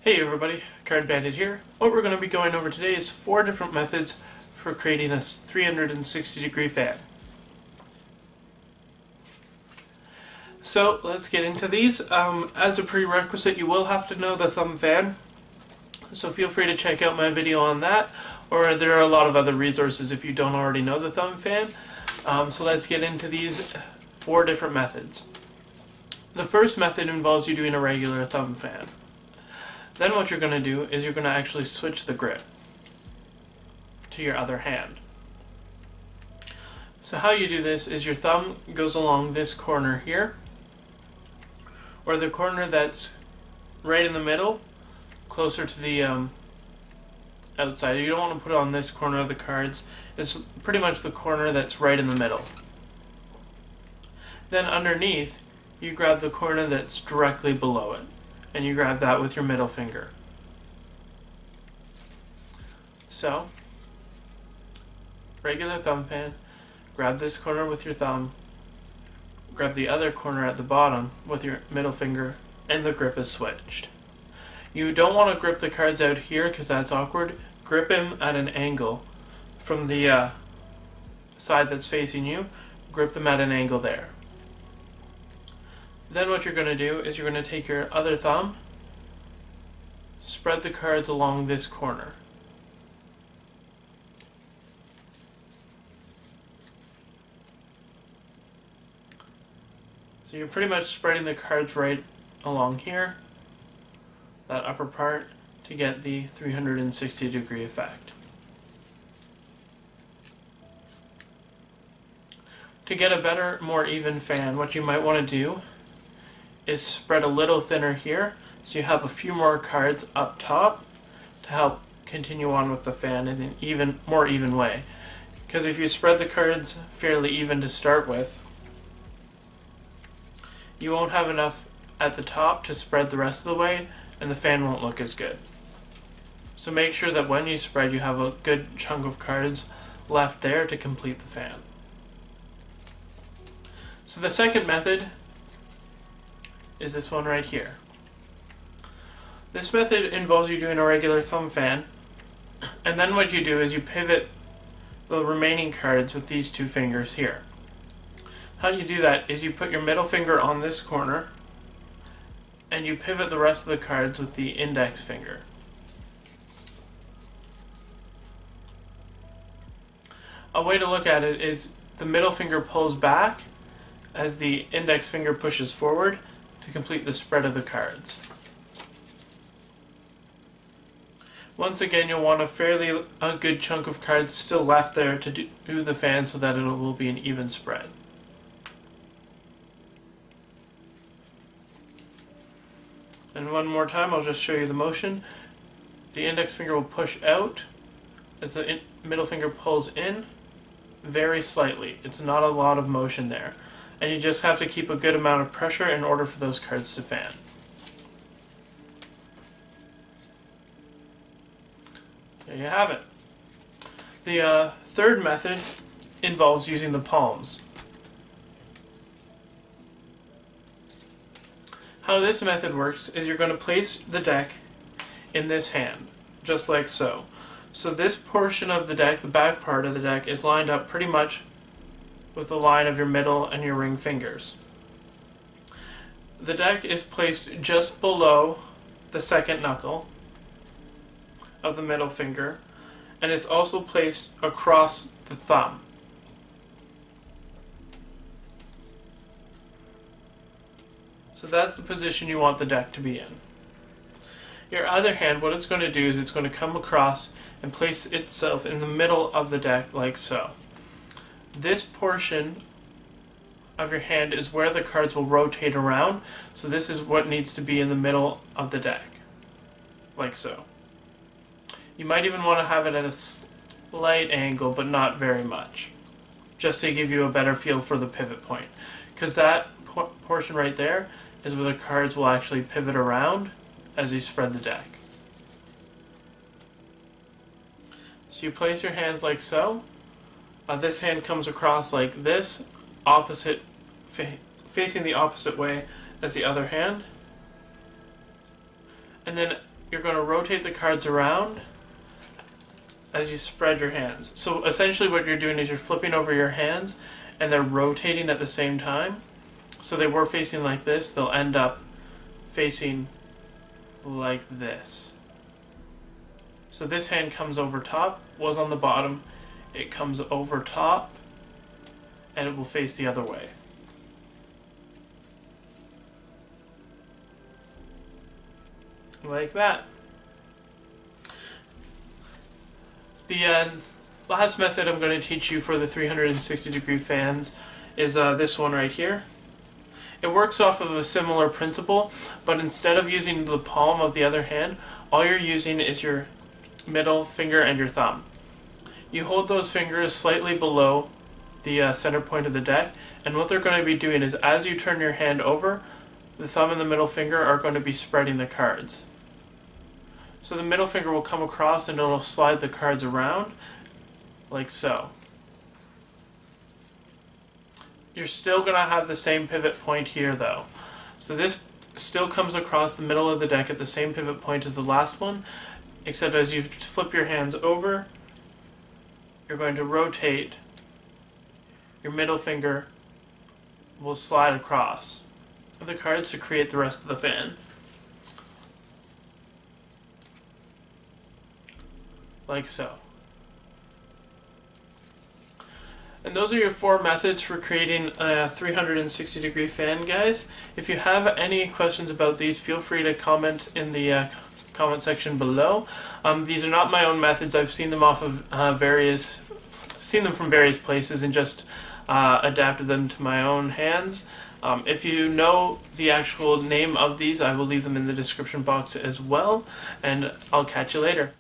Hey everybody, Card Bandit here. What we're going to be going over today is 4 different methods for creating a 360 degree fan. So let's get into these. As a prerequisite, you will have to know the thumb fan. So feel free to check out my video on that, or there are a lot of other resources if you don't already know the thumb fan. So let's get into these 4 different methods. The first method involves you doing a regular thumb fan. Then what you're going to do is you're going to actually switch the grip to your other hand. So how you do this is your thumb goes along this corner here, or the corner that's right in the middle, closer to the outside. You don't want to put it on this corner of the cards. It's pretty much the corner that's right in the middle. Then underneath, you grab the corner that's directly below it, and you grab that with your middle finger. So, regular thumb fan, grab this corner with your thumb, grab the other corner at the bottom with your middle finger, and the grip is switched. You don't want to grip the cards out here because that's awkward. Grip them at an angle from the side that's facing you. Grip them at an angle there. Then what you're going to do is you're going to take your other thumb, spread the cards along this corner. So you're pretty much spreading the cards right along here, that upper part, to get the 360 degree effect. To get a better, more even fan, what you might want to do is spread a little thinner here, so you have a few more cards up top to help continue on with the fan in an more even way. Because if you spread the cards fairly even to start with, you won't have enough at the top to spread the rest of the way, and the fan won't look as good. So make sure that when you spread, you have a good chunk of cards left there to complete the fan. So the second method is this one right here. This method involves you doing a regular thumb fan, and then what you do is you pivot the remaining cards with these 2 fingers here. How you do that is you put your middle finger on this corner, and you pivot the rest of the cards with the index finger. A way to look at it is the middle finger pulls back as the index finger pushes forward to complete the spread of the cards. Once again, you'll want a good chunk of cards still left there to do the fan so that it will be an even spread. And one more time, I'll just show you the motion. The index finger will push out as the middle finger pulls in very slightly. It's not a lot of motion there. And you just have to keep a good amount of pressure in order for those cards to fan. There you have it. The third method involves using the palms. How this method works is you're going to place the deck in this hand, just like so. So this portion of the deck, the back part of the deck, is lined up pretty much with the line of your middle and your ring fingers. The deck is placed just below the second knuckle of the middle finger, and it's also placed across the thumb. So that's the position you want the deck to be in. Your other hand, what it's going to do is it's going to come across and place itself in the middle of the deck like so. This portion of your hand is where the cards will rotate around, so this is what needs to be in the middle of the deck, like so. You might even want to have it at a slight angle, but not very much, just to give you a better feel for the pivot point, because that portion right there is where the cards will actually pivot around as you spread the deck. So you place your hands like so. This hand comes across like this, facing the opposite way as the other hand. And then you're going to rotate the cards around as you spread your hands. So essentially what you're doing is you're flipping over your hands and they're rotating at the same time. So they were facing like this, they'll end up facing like this. So this hand comes over top, was on the bottom, it comes over top, and it will face the other way. Like that. The last method I'm going to teach you for the 360-degree fans is this one right here. It works off of a similar principle, but instead of using the palm of the other hand, all you're using is your middle finger and your thumb. You hold those fingers slightly below the center point of the deck, and what they're going to be doing is as you turn your hand over, the thumb and the middle finger are going to be spreading the cards. So the middle finger will come across and it'll slide the cards around, like so. You're still going to have the same pivot point here though. So this still comes across the middle of the deck at the same pivot point as the last one, except as you flip your hands over, you're going to rotate, your middle finger will slide across the cards to create the rest of the fan. Like so. And those are your 4 methods for creating a 360-degree fan, guys. If you have any questions about these, feel free to comment in the comment section below. These are not my own methods. I've seen them off of seen them from various places and just adapted them to my own hands. If you know the actual name of these, I will leave them in the description box as well, and I'll catch you later.